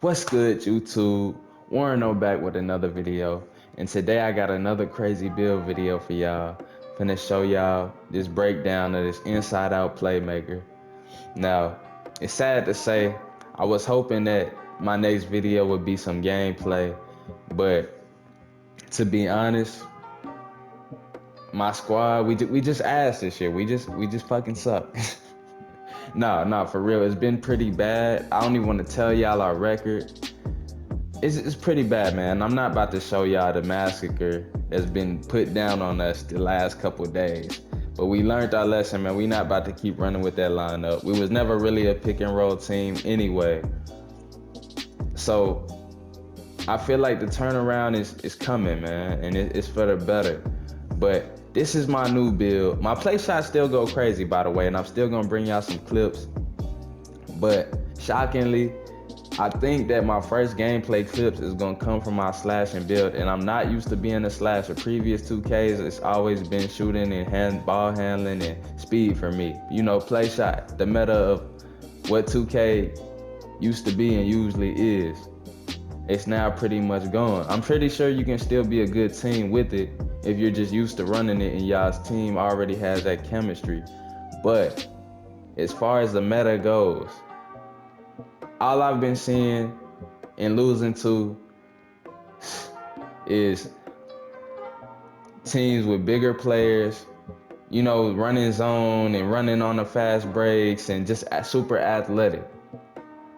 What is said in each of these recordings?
What's good, YouTube? Warren back with another video, and today I got another crazy build video for y'all. Finna show y'all this breakdown of this inside out playmaker. Now, it's sad to say, I was hoping that my next video would be some gameplay, but to be honest, my squad, we just ass this year. We just fucking suck. No, for real, it's been pretty bad. I don't even want to tell y'all our record. It's pretty bad, man. I'm not about to show y'all the massacre that's been put down on us the last couple days. But we learned our lesson, man. We not about to keep running with that lineup. We was never really a pick and roll team anyway. So I feel like the turnaround is coming, man, and it's for the better. But this is my new build. My play shots still go crazy, by the way, and I'm still gonna bring y'all some clips. But shockingly, I think that my first gameplay clips is gonna come from my slash and build, and I'm not used to being a slasher. Previous 2Ks, it's always been shooting and ball handling and speed for me. You know, play shot, the meta of what 2K used to be and usually is. It's now pretty much gone. I'm pretty sure you can still be a good team with it if you're just used to running it and y'all's team already has that chemistry. But as far as the meta goes, all I've been seeing and losing to is teams with bigger players, you know, running zone and running on the fast breaks and just super athletic.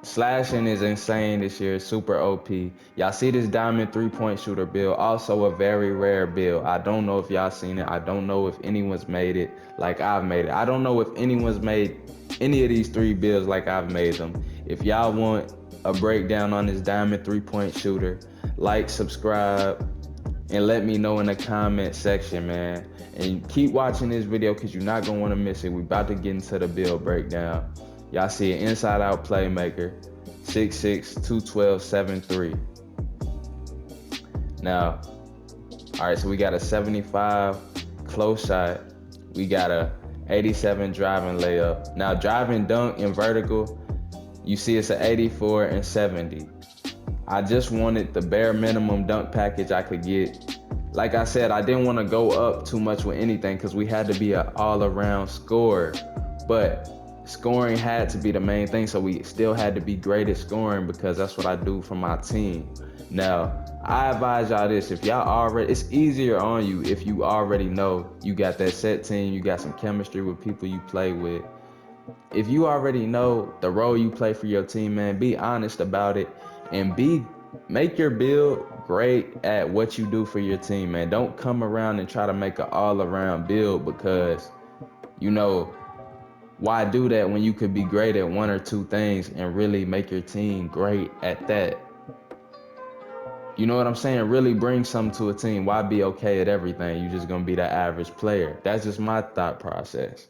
Slashing is insane this year, super OP. Y'all see this diamond 3-point shooter build, also a very rare build. I don't know if y'all seen it. I don't know if anyone's made it like I've made it. I don't know if anyone's made any of these 3 builds like I've made them. If y'all want a breakdown on this diamond 3-point shooter, like, subscribe, and let me know in the comment section, man. And keep watching this video because you're not gonna want to miss it. We about to get into the build breakdown. Y'all see an inside out playmaker, 6'6", 212, 7'3". Now, all right, so we got a 75 close shot. We got a 87 driving layup. Now, driving dunk and vertical, you see it's an 84 and 70. I just wanted the bare minimum dunk package I could get. Like I said, I didn't want to go up too much with anything because we had to be an all-around scorer. But scoring had to be the main thing, so we still had to be great at scoring because that's what I do for my team. Now, I advise y'all this, if y'all already, it's easier on you if you already know you got that set team, you got some chemistry with people you play with. If you already know the role you play for your team, man, be honest about it and make your build great at what you do for your team, man. Don't come around and try to make an all-around build because, you know, why do that when you could be great at 1 or 2 things and really make your team great at that? You know what I'm saying? Really bring something to a team. Why be okay at everything? You're just gonna be the average player. That's just my thought process.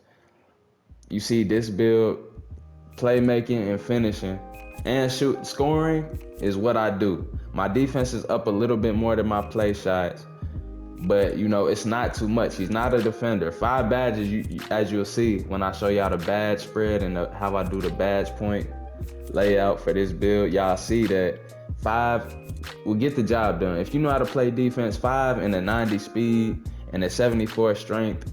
You see this build, playmaking and finishing and scoring is what I do. My defense is up a little bit more than my play shots, but you know, it's not too much. He's not a defender. 5 badges, as you'll see when I show y'all the badge spread and how I do the badge point layout for this build. Y'all see that 5 will get the job done. If you know how to play defense, 5 and a 90 speed and a 74 strength,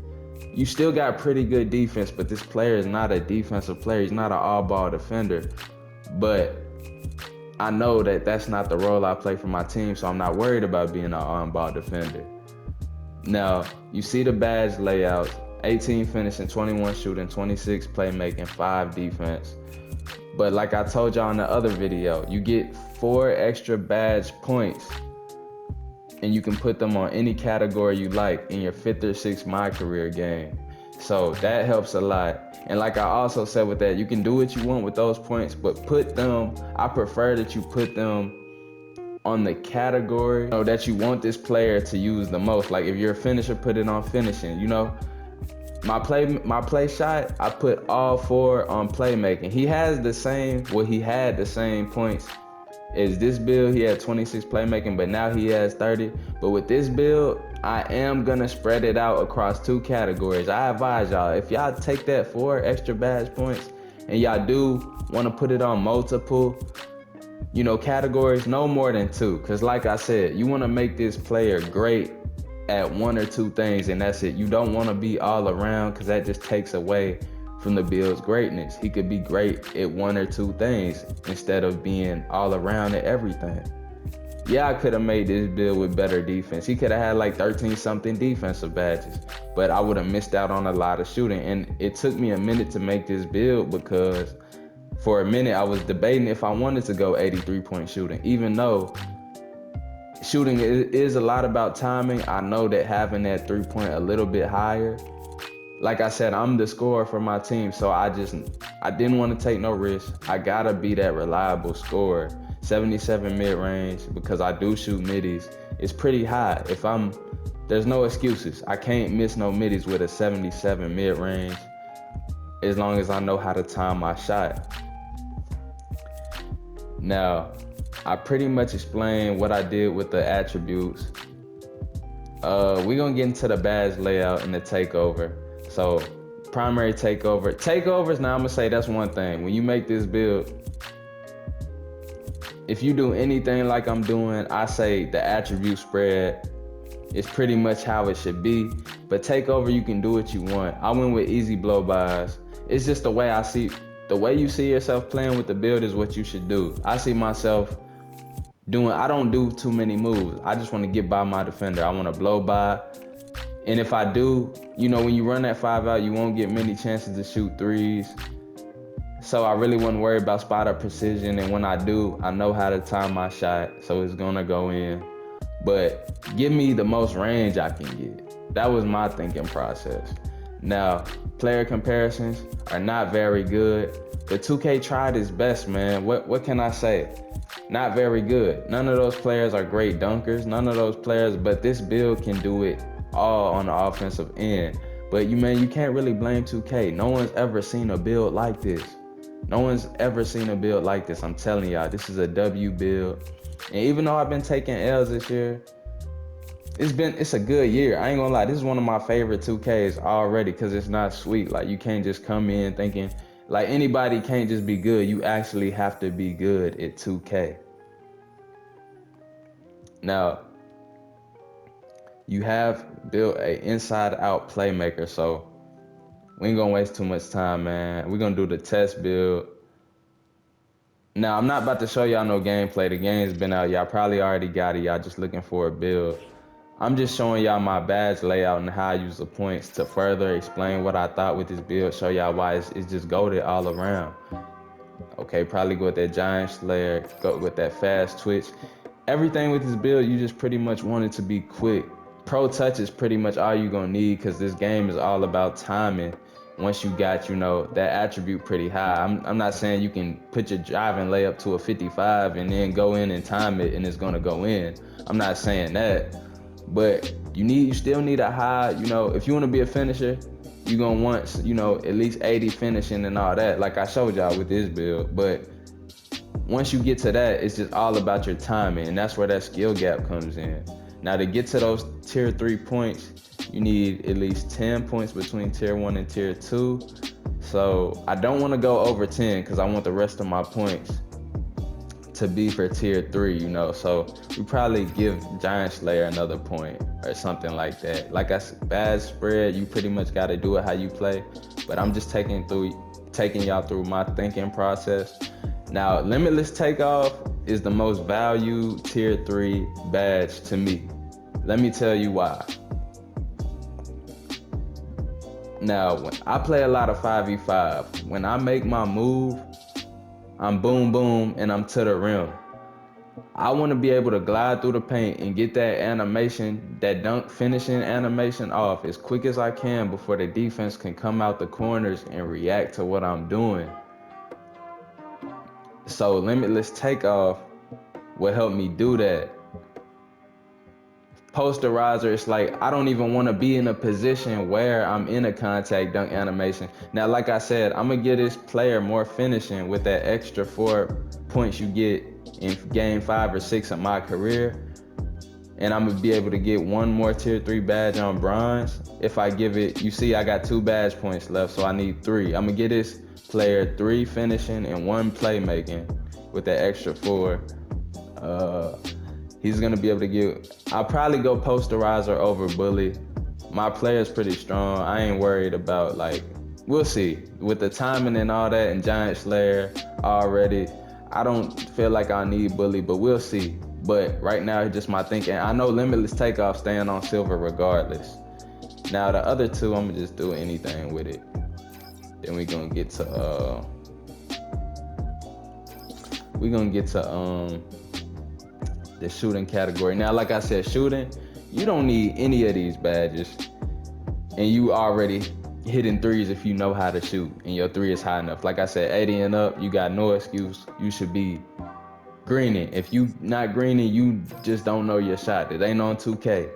you still got pretty good defense, but this player is not a defensive player. He's not an all-ball defender. But I know that that's not the role I play for my team, so I'm not worried about being an on-ball defender. Now, you see the badge layouts, 18 finishing, 21 shooting, 26 playmaking, 5 defense. But like I told y'all in the other video, you get 4 extra badge points and you can put them on any category you like in your 5th or 6th My Career game. So that helps a lot. And like I also said with that, you can do what you want with those points, but put them, I prefer that you put them on the category, you know, that you want this player to use the most. Like if you're a finisher, put it on finishing. You know, my play shot, I put all 4 on playmaking. He had the same points as this build. He had 26 playmaking, but now he has 30. But with this build, I am gonna spread it out across 2 categories. I advise y'all, if y'all take that 4 extra badge points and y'all do want to put it on multiple, categories, no more than 2. Because like I said, you want to make this player great at 1 or 2 things, and that's it. You don't want to be all around, because that just takes away from the build's greatness. He could be great at 1 or 2 things instead of being all around at everything. Yeah, I could have made this build with better defense. He could have had like 13-something defensive badges, but I would have missed out on a lot of shooting. And it took me a minute to make this build, because for a minute I was debating if I wanted to go 83-point shooting. Even though shooting is a lot about timing, I know that having that 3-point a little bit higher, like I said, I'm the scorer for my team, so I didn't want to take no risk. I gotta be that reliable scorer. 77 mid-range, because I do shoot middies. It's pretty high. There's no excuses. I can't miss no middies with a 77 mid-range, as long as I know how to time my shot. Now, I pretty much explained what I did with the attributes. We're gonna get into the badge layout and the takeover. So, primary takeovers, now I'm gonna say that's one thing. When you make this build, if you do anything like I'm doing, I say the attribute spread is pretty much how it should be. But takeover, you can do what you want. I went with easy blow-bys. It's just the way you see yourself playing with the build is what you should do. I see myself I don't do too many moves. I just want to get by my defender. I want to blow by. And if I do, when you run that 5 out, you won't get many chances to shoot threes. So I really wouldn't worry about spot up precision. And when I do, I know how to time my shot, so it's going to go in. But give me the most range I can get. That was my thinking process. Now, player comparisons are not very good. But 2K tried its best, man. What can I say? Not very good. None of those players are great dunkers. None of those players, but this build can do it all on the offensive end. But you can't really blame 2K. No one's ever seen a build like this. No one's ever seen a build like this. I'm telling y'all, this is a W build. And even though I've been taking L's this year, it's a good year. I ain't gonna lie, this is one of my favorite 2Ks already, because it's not sweet. Like, you can't just come in thinking, like, anybody can't just be good. You actually have to be good at 2K. Now, you have built a inside-out playmaker, so we ain't gonna waste too much time, man. We're gonna do the test build. Now, I'm not about to show y'all no gameplay. The game's been out. Y'all probably already got it. Y'all just looking for a build. I'm just showing y'all my badge layout and how I use the points to further explain what I thought with this build, show y'all why it's just goated all around. Okay, probably go with that Giant Slayer, go with that fast twitch. Everything with this build, you just pretty much want it to be quick. Pro touch is pretty much all you're gonna need, because this game is all about timing. Once you got, that attribute pretty high. I'm not saying you can put your driving layup to a 55 and then go in and time it and it's gonna go in. I'm not saying that. But you still need a high, if you want to be a finisher, you're going to want, at least 80 finishing and all that, like I showed y'all with this build. But once you get to that, it's just all about your timing, and that's where that skill gap comes in. Now, to get to those tier 3 points, you need at least 10 points between tier 1 and tier 2. So I don't want to go over 10, because I want the rest of my points to be for tier 3, so we probably give Giant Slayer another point or something like that. Like I said, bad spread, you pretty much got to do it how you play, but I'm just taking y'all through my thinking process. Now, Limitless Takeoff is the most valued tier 3 badge to me. Let me tell you why. Now, when I play a lot of 5v5, when I make my move, I'm boom, boom, and I'm to the rim. I want to be able to glide through the paint and get that animation, that dunk finishing animation off as quick as I can before the defense can come out the corners and react to what I'm doing. So Limitless Takeoff will help me do that. Posterizer, it's like I don't even want to be in a position where I'm in a contact dunk animation. Now, like I said, I'm going to give this player more finishing with that extra 4 points you get in game 5 or 6 of my career. And I'm going to be able to get one more tier 3 badge on bronze. If I give it, you see I got 2 badge points left, so I need 3. I'm going to get this player 3 finishing and 1 playmaking with that extra 4. He's gonna be able to get. I'll probably go posterizer over bully. My player's pretty strong. I ain't worried about, like, we'll see. With the timing and all that and Giant Slayer already, I don't feel like I need bully, but we'll see. But right now, it's just my thinking. I know Limitless Takeoff staying on silver regardless. Now the other 2, I'm gonna just do anything with it. Then we're gonna get to the shooting category. Now, like I said, shooting, you don't need any of these badges, and you already hitting threes if you know how to shoot and your 3 is high enough. Like I said, 80 and up, you got no excuse. You should be greening. If you not greening, you just don't know your shot. It ain't on 2K.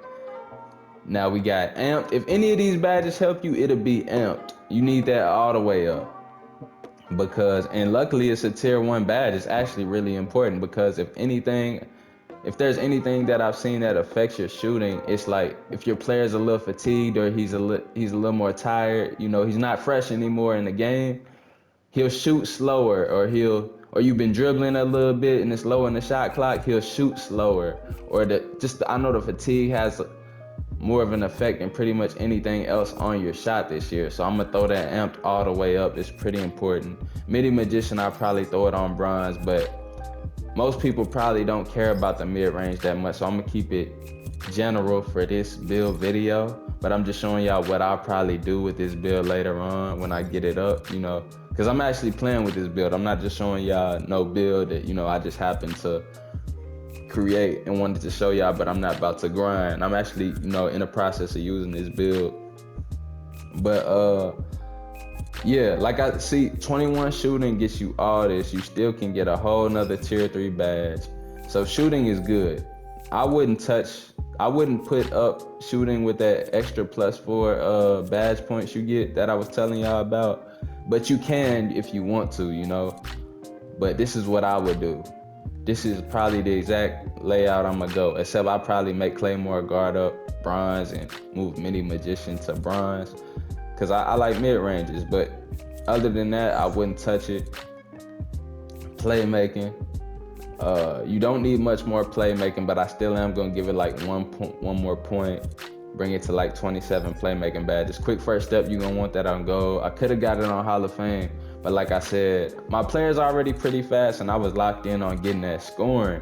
Now we got amped. If any of these badges help you, it'll be amped. You need that all the way up. Because, and luckily it's a tier 1 badge. It's actually really important because if there's anything that I've seen that affects your shooting, it's like if your player's a little fatigued or he's a little more tired, you know, he's not fresh anymore in the game, he'll shoot slower, or you've been dribbling a little bit and it's low in the shot clock, he'll shoot slower. Or I know the fatigue has more of an effect than pretty much anything else on your shot this year. So I'm gonna throw that amped all the way up. It's pretty important. Midi Magician, I'll probably throw it on bronze, but most people probably don't care about the mid-range that much. So I'm gonna keep it general for this build video, but I'm just showing y'all what I'll probably do with this build later on when I get it up, you know, because I'm actually playing with this build. I'm not just showing y'all no build that, you know, I just happened to create and wanted to show y'all, but I'm not about to grind. I'm actually, you know, in the process of using this build. But yeah, like I see, 21 shooting gets you all this. You still can get a whole nother tier 3 badge. So shooting is good. I wouldn't put up shooting with that extra +4 badge points you get that I was telling y'all about. But you can if you want to, you know. But this is what I would do. This is probably the exact layout I'm gonna go, except I probably make Claymore guard up bronze and move Midi Magician to bronze, because I like mid-ranges. But other than that, I wouldn't touch it. Playmaking, you don't need much more playmaking, but I still am gonna give it like one more point, bring it to like 27 playmaking badges. Quick first step, you're gonna want that on gold. I could have got it on Hall of Fame, but like I said, my player's already pretty fast and I was locked in on getting that scoring.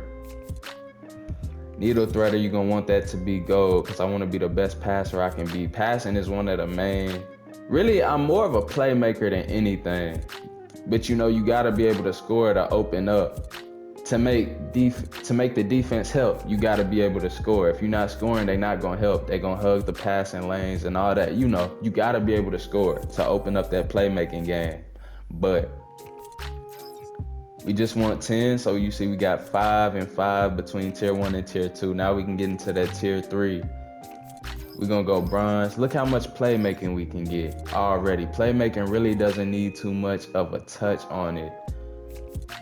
Needle Threader, you're gonna want that to be gold because I want to be the best passer I can be. Passing is one of the main. Really, I'm more of a playmaker than anything. But you know, you gotta be able to score to open up. To make the defense help, you gotta be able to score. If you're not scoring, they're not gonna help. They're gonna hug the passing lanes and all that. You know, you gotta be able to score to open up that playmaking game. But we just want 10, so you see we got 5 and 5 between tier 1 and tier 2. Now we can get into that tier 3. We're gonna go bronze. Look how much playmaking we can get already. Playmaking really doesn't need too much of a touch on it,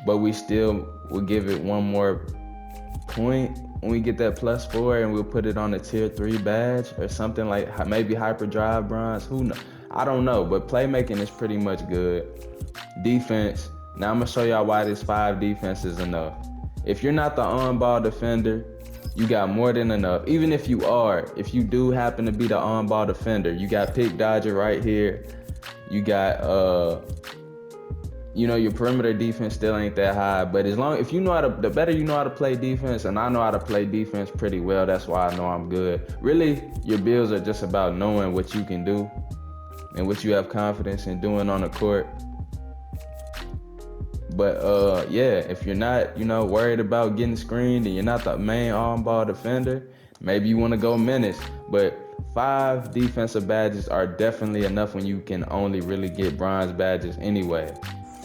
but we still will give it one more point when we get that +4, and we'll put it on a tier 3 badge or something, like maybe hyperdrive bronze. Who knows? I don't know, but playmaking is pretty much good. Defense. Now I'm gonna show y'all why this 5 defense is enough. If you're not the on-ball defender, you got more than enough. Even if you do happen to be the on-ball defender, you got pick dodger right here. You got you know, your perimeter defense still ain't that high, but if you know how to, the better you know how to play defense, and I know how to play defense pretty well, that's why I know I'm good. Really, your builds are just about knowing what you can do and what you have confidence in doing on the court. But yeah, if you're not, you know, worried about getting screened and you're not the main on-ball defender, maybe you want to go menace. But 5 defensive badges are definitely enough when you can only really get bronze badges anyway.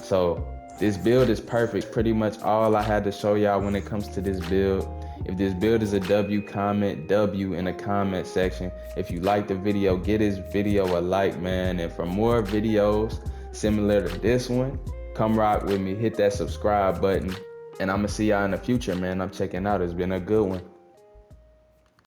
So this build is perfect. Pretty much all I had to show y'all when it comes to this build. If this build is a W, comment W in the comment section. If you like the video, get this video a like, man. And for more videos similar to this one, come rock with me, hit that subscribe button, and I'm gonna see y'all in the future, man. I'm checking out. It's been a good one.